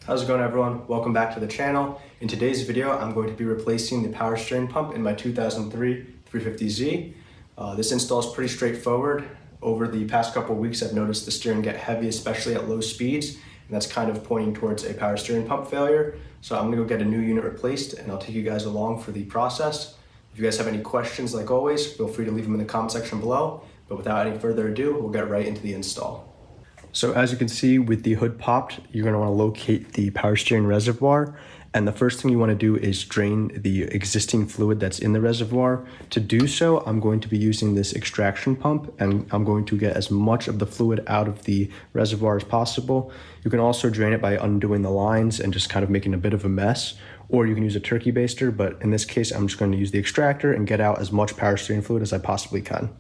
How's it going, everyone? Welcome back to the channel. In today's video, I'm going to be replacing the power steering pump in my 2003 350Z. This install is pretty straightforward. Over the past couple of weeks, I've noticed the steering get heavy, especially at low speeds, and that's kind of pointing towards a power steering pump failure. So I'm gonna go get a new unit replaced, and I'll take you guys along for the process. If you guys have any questions, like always, feel free to leave them in the comment section below. But without any further ado, we'll get right into the install. So as you can see with the hood popped, you're going to want to locate the power steering reservoir. And the first thing you want to do is drain the existing fluid that's in the reservoir. To do so, I'm going to be using this extraction pump, and I'm going to get as much of the fluid out of the reservoir as possible. You can also drain it by undoing the lines and just kind of making a bit of a mess, or you can use a turkey baster, but in this case, I'm just going to use the extractor and get out as much power steering fluid as I possibly can.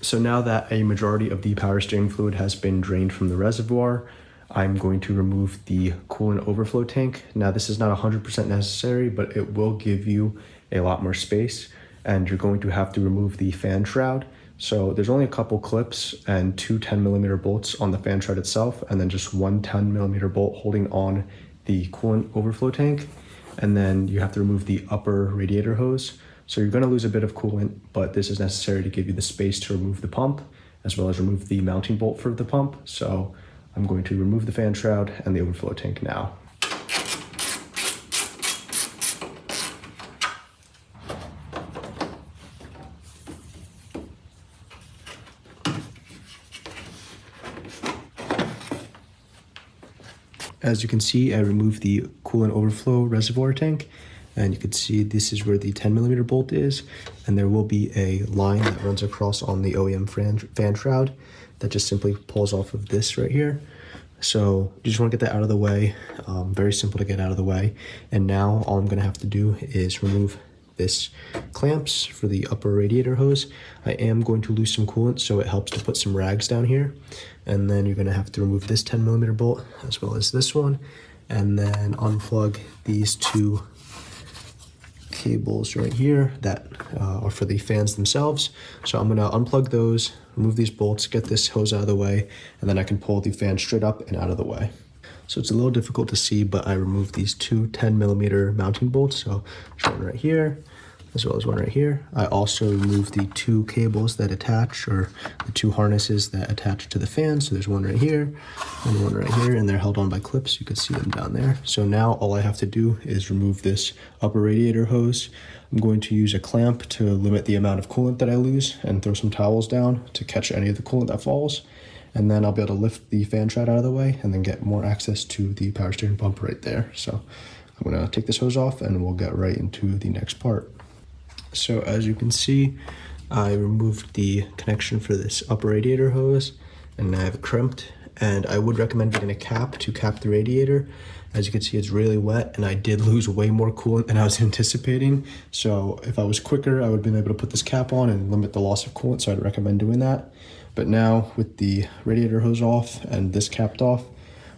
So now that a majority of the power steering fluid has been drained from the reservoir, I'm going to remove the coolant overflow tank. Now this is not 100% necessary, but it will give you a lot more space, and you're going to have to remove the fan shroud. So there's only a couple clips and two 10mm bolts on the fan shroud itself, and then just one 10mm bolt holding on the coolant overflow tank. And then you have to remove the upper radiator hose. So you're going to lose a bit of coolant, but this is necessary to give you the space to remove the pump, as well as remove the mounting bolt for the pump. So I'm going to remove the fan shroud and the overflow tank now. As you can see, I removed the coolant overflow reservoir tank. And you can see this is where the 10mm bolt is, and there will be a line that runs across on the OEM fan shroud that just simply pulls off of this right here. So you just want to get that out of the way. Very simple to get out of the way. And now all I'm going to have to do is remove this clamps for the upper radiator hose. I am going to lose some coolant, so it helps to put some rags down here. And then you're going to have to remove this 10mm bolt as well as this one, and then unplug these two cables right here that are for the fans themselves. So I'm going to unplug those, remove these bolts, get this hose out of the way, and then I can pull the fan straight up and out of the way. So it's a little difficult to see, but I removed these two 10mm mounting bolts. So there's one right here, as well as one right here. I also removed the two cables that attach, or the two harnesses that attach to the fan. So there's one right here and one right here, and they're held on by clips. You can see them down there. So now all I have to do is remove this upper radiator hose. I'm going to use a clamp to limit the amount of coolant that I lose, and throw some towels down to catch any of the coolant that falls. And then I'll be able to lift the fan shroud out of the way and then get more access to the power steering pump right there. So I'm gonna take this hose off and we'll get right into the next part. So as you can see, I removed the connection for this upper radiator hose, and I have it crimped, and I would recommend getting a cap to cap the radiator. As you can see, it's really wet, and I did lose way more coolant than I was anticipating. So if I was quicker, I would have been able to put this cap on and limit the loss of coolant, so I'd recommend doing that. But now with the radiator hose off and this capped off,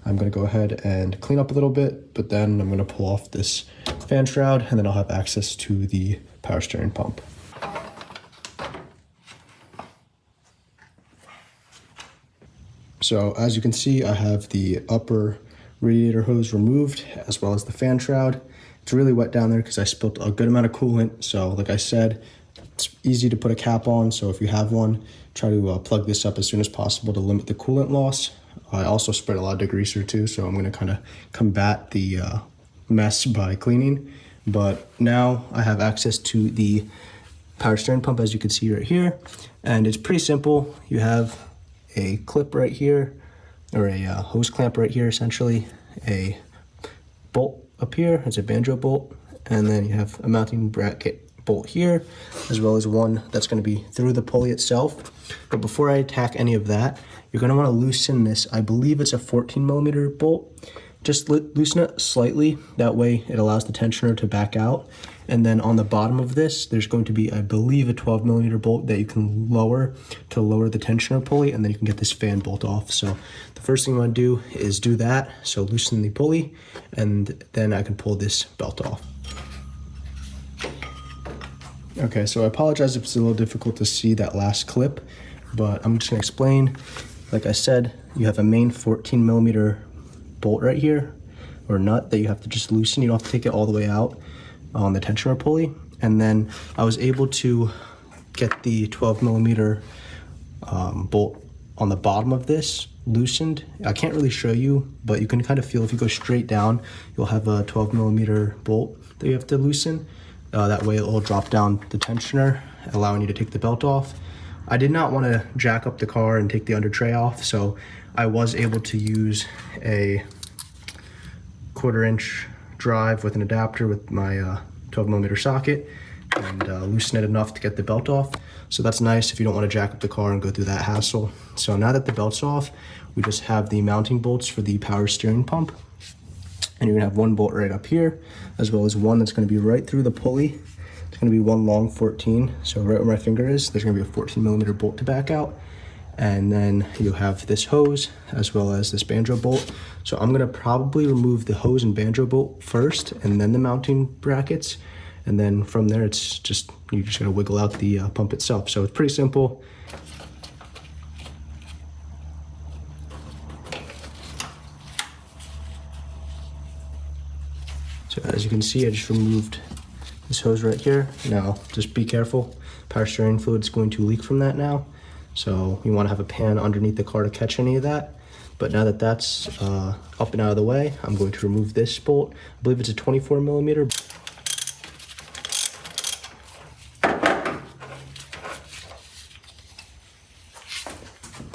I'm gonna go ahead and clean up a little bit, but then I'm gonna pull off this fan shroud, and then I'll have access to the power steering pump. So as you can see, I have the upper radiator hose removed, as well as the fan shroud. It's really wet down there because I spilled a good amount of coolant. So like I said, it's easy to put a cap on. So if you have one, try to plug this up as soon as possible to limit the coolant loss. I also spread a lot of degreaser too, so I'm going to kind of combat the mess by cleaning. But now I have access to the power steering pump, as you can see right here, and it's pretty simple. You have a clip right here, or a hose clamp right here, essentially a bolt up here. It's a banjo bolt, and then you have a mounting bracket bolt here, as well as one that's going to be through the pulley itself. But before I attack any of that, you're going to want to loosen this. I believe it's a 14mm bolt just loosen it slightly. That way it allows the tensioner to back out. And then on the bottom of this, there's going to be, I believe, a 12mm bolt that you can lower to lower the tensioner pulley, and then you can get this fan bolt off. So the first thing you want to do is do that. So loosen the pulley, and then I can pull this belt off. Okay, so I apologize if it's a little difficult to see that last clip, but I'm just gonna explain. Like I said, you have a main 14mm bolt right here, or nut, that you have to just loosen. You don't have to take it all the way out on the tensioner pulley. And then I was able to get the 12mm bolt on the bottom of this loosened. I can't really show you, but you can kind of feel if you go straight down, you'll have a 12mm bolt that you have to loosen. That way it will drop down the tensioner, allowing you to take the belt off. I did not want to jack up the car and take the under tray off, so I was able to use a 1/4" drive with an adapter with my 12mm socket and loosen it enough to get the belt off. So that's nice if you don't want to jack up the car and go through that hassle. So now that the belt's off, we just have the mounting bolts for the power steering pump. And you're gonna have one bolt right up here, as well as one that's gonna be right through the pulley. It's gonna be one long 14. So right where my finger is, there's gonna be a 14mm bolt to back out. And then you have this hose as well as this banjo bolt. So I'm gonna probably remove the hose and banjo bolt first, and then the mounting brackets. And then from there, it's just, you just gotta wiggle out the pump itself. So it's pretty simple. So as you can see, I just removed this hose right here. Now, just be careful. Power steering fluid is going to leak from that now. So you want to have a pan underneath the car to catch any of that. But now that that's up and out of the way, I'm going to remove this bolt. I believe it's a 24mm.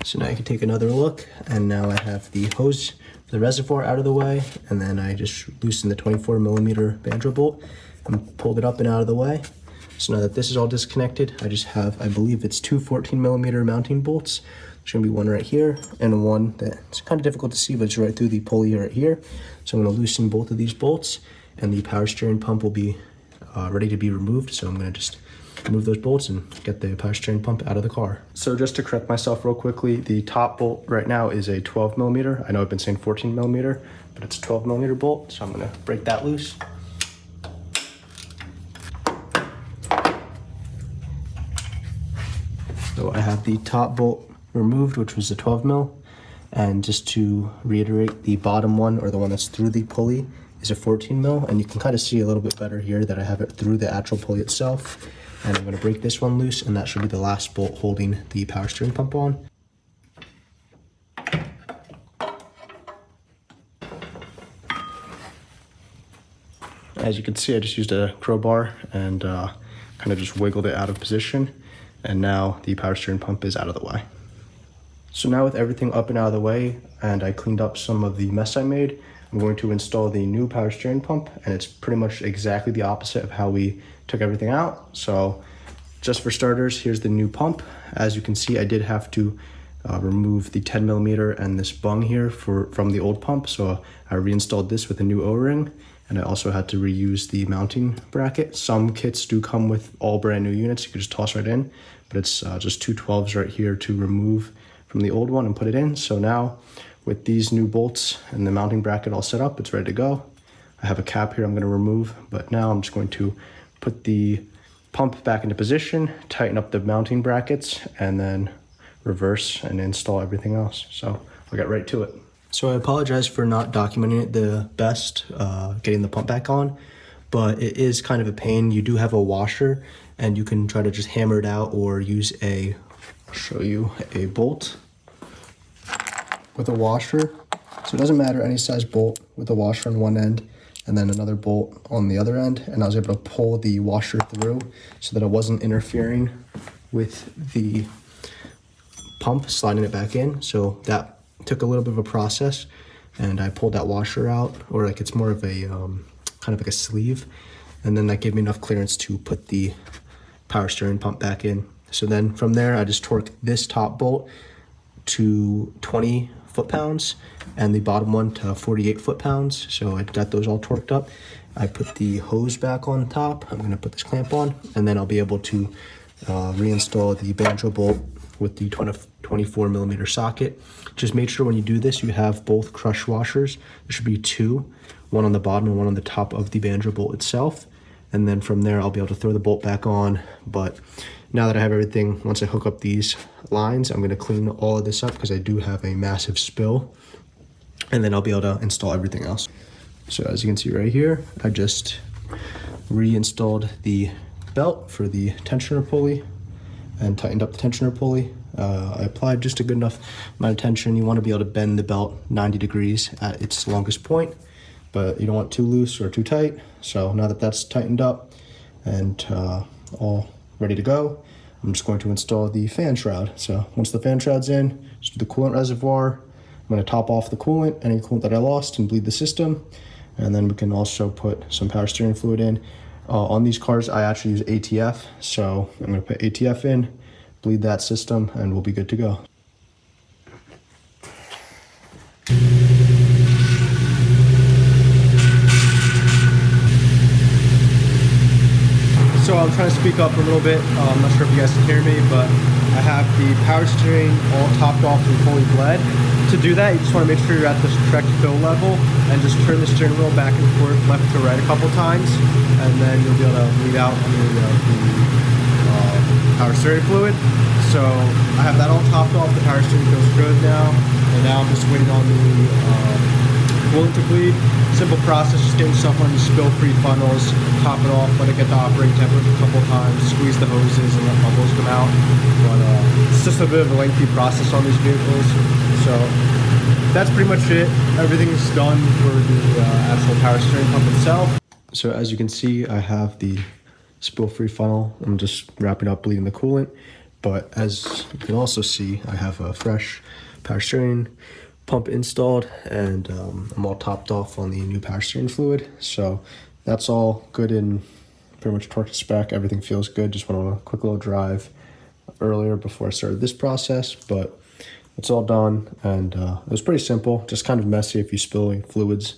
So now you can take another look, and now I have the hose for the reservoir out of the way, and then I just loosened the 24mm banjo bolt and pulled it up and out of the way. So now that this is all disconnected, I just have, I believe it's two 14mm mounting bolts. There's gonna be one right here and one that's kind of difficult to see, but it's right through the pulley right here. So I'm gonna loosen both of these bolts, and the power steering pump will be ready to be removed. So I'm gonna just remove those bolts and get the power steering pump out of the car. So just to correct myself real quickly, the top bolt right now is a 12mm. I know I've been saying 14mm, but it's a 12mm bolt. So I'm gonna break that loose. So I have the top bolt removed, which was a 12mm, and just to reiterate, the bottom one, or the one that's through the pulley, is a 14mm, and you can kind of see a little bit better here that I have it through the actual pulley itself. And I'm going to break this one loose, and that should be the last bolt holding the power steering pump on. As you can see, I just used a crowbar and kind of just wiggled it out of position. And now the power steering pump is out of the way. So now with everything up and out of the way, and I cleaned up some of the mess I made, I'm going to install the new power steering pump, and it's pretty much exactly the opposite of how we took everything out. So just for starters, here's the new pump. As you can see, I did have to remove the 10mm and this bung here from the old pump. So I reinstalled this with a new O-ring, and I also had to reuse the mounting bracket. Some kits do come with all brand new units. You can just toss right in, but it's just two 12s right here to remove from the old one and put it in. So now with these new bolts and the mounting bracket all set up, it's ready to go. I have a cap here I'm gonna remove, but now I'm just going to put the pump back into position, tighten up the mounting brackets, and then reverse and install everything else. So I'll get right to it. So I apologize for not documenting it the best, getting the pump back on, but it is kind of a pain. You do have a washer, and you can try to just hammer it out or use I'll show you a bolt with a washer. So it doesn't matter, any size bolt with a washer on one end and then another bolt on the other end. And I was able to pull the washer through so that it wasn't interfering with the pump, sliding it back in. So that took a little bit of a process, and I pulled that washer out, or like it's more of a kind of like a sleeve, and then that gave me enough clearance to put the power steering pump back in. So then from there, I just torqued this top bolt to 20 foot-pounds and the bottom one to 48 foot-pounds. So I got those all torqued up. I put the hose back on top. I'm gonna put this clamp on, and then I'll be able to reinstall the banjo bolt with the 24 millimeter socket. Just make sure when you do this, you have both crush washers. There should be two, one on the bottom and one on the top of the banjo bolt itself. And then from there, I'll be able to throw the bolt back on. But now that I have everything, once I hook up these lines, I'm gonna clean all of this up because I do have a massive spill. And then I'll be able to install everything else. So as you can see right here, I just reinstalled the belt for the tensioner pulley and tightened up the tensioner pulley. I applied just a good enough amount of tension. You want to be able to bend the belt 90 degrees at its longest point, but you don't want too loose or too tight. So now that that's tightened up and all ready to go, I'm just going to install the fan shroud. So once the fan shroud's in, just do the coolant reservoir. I'm going to top off the coolant, any coolant that I lost, and bleed the system. And then we can also put some power steering fluid in. On these cars, I actually use ATF. So I'm going to put ATF in, bleed that system, and we'll be good to go. So I'm trying to speak up a little bit. I'm not sure if you guys can hear me, but I have the power steering all topped off and fully bled. To do that, you just want to make sure you're at the correct fill level and just turn the steering wheel back and forth, left to right a couple times, and then you'll be able to bleed out the power steering fluid. So I have that all topped off. The power steering feels good now, and now I'm just waiting on the coolant to bleed. Simple process, just get yourself one of these spill-free funnels, top it off, let it get to operating temperature a couple times, squeeze the hoses and let bubbles come out. But it's just a bit of a lengthy process on these vehicles. So that's pretty much it. Everything's done for the actual power steering pump itself. So as you can see, I have the spill-free funnel. I'm just wrapping up bleeding the coolant. But as you can also see, I have a fresh power steering pump installed, and I'm all topped off on the new power steering fluid. So that's all good and pretty much torqued to spec. Everything feels good. Just went on a quick little drive earlier before I started this process, but it's all done, and it was pretty simple. Just kind of messy if you spill fluids,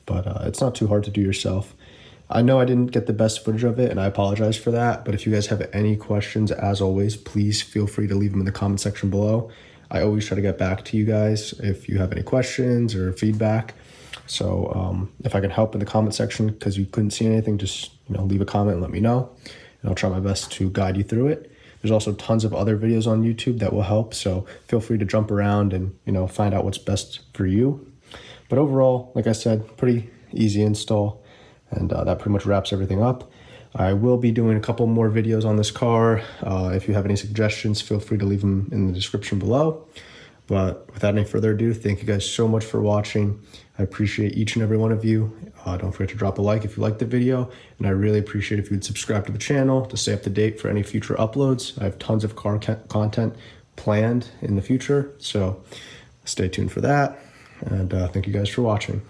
but it's not too hard to do yourself. I know I didn't get the best footage of it, and I apologize for that, but if you guys have any questions, as always, please feel free to leave them in the comment section below. I always try to get back to you guys if you have any questions or feedback. So if I can help in the comment section because you couldn't see anything, just leave a comment and let me know, and I'll try my best to guide you through it. There's also tons of other videos on YouTube that will help, so feel free to jump around and find out what's best for you. But overall, like I said, pretty easy install, and that pretty much wraps everything up. I will be doing a couple more videos on this car. If you have any suggestions, feel free to leave them in the description below. But without any further ado, thank you guys so much for watching. I appreciate each and every one of you. Don't forget to drop a like if you liked the video. And I really appreciate if you would subscribe to the channel to stay up to date for any future uploads. I have tons of car content planned in the future, so stay tuned for that. And thank you guys for watching.